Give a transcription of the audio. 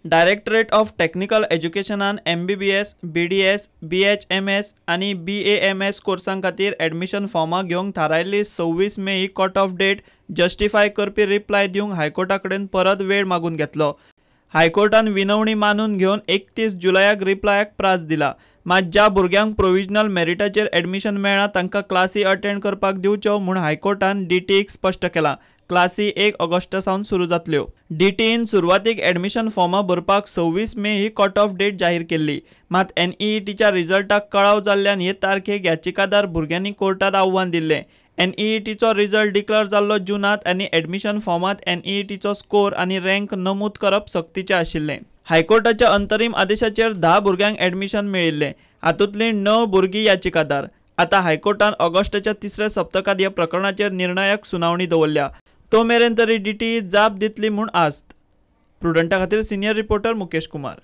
Directorate of technical एज्युकेशनान MBBS, BDS, BHMS आणि BAMS कोर्सां खातीर एडमिशन फॉर्मां घेवंक थारायल्ली 26 मे ही कट ऑफ डेट जस्टिफाय करपी रिप्लाय दिवंक हायकोर्टा कडेन परत वेळ मागून घेतलो। हायकोर्टान विनवणी मानून घेवन 31 जुलयाक रिप्लायाक प्रास दिला। मात ज्या भुरग्यांक प्रोविजनल मेरिटाचेर एडमिशन मेळ्ळां तांकां क्लासी अटेंड करपाक दिवच्यो म्हूण हायकोर्टान DTEक स्पश्ट केलां। क्लासी 1 ऑगस्ट सावन सुरू जातल्यो। DTEन सुरवातीक एडमिशन फॉर्मां भरपाक 26 मे ही कट ऑफ डेट जाहीर केल्ली। मात NEETच्या रिजल्टाक कळाव जाल्ल्यान हे तारखेक याचिकादार भुरग्यांनी कोर्टात आव्हान दिल्लें। NEETचो रिजल्ट डिक्लेअर जाल्लो जूनांत आनी एडमिशन फॉर्मांत NEETचो स्कोर आनी रँक नमूद करप सक्तीचें आशिल्लें। हायकोर्टाच्या अंतरीम आदेशाचेर 10 भुरग्यांक एडमिशन मेळिल्लें, हातूंतलीं 9 भुरगीं याचिकादार। आतां हायकोर्टान ऑगस्टाच्या 3ऱ्या सप्तकांत ह्या प्रकरणाचेर निर्णायक सुनावणी दवरल्या। तो मेरेन तरी DTE जाप दितली म्हूण आस्त। प्रुडंटा खातीर सिनियर रिपोर्टर मुकेश कुमार।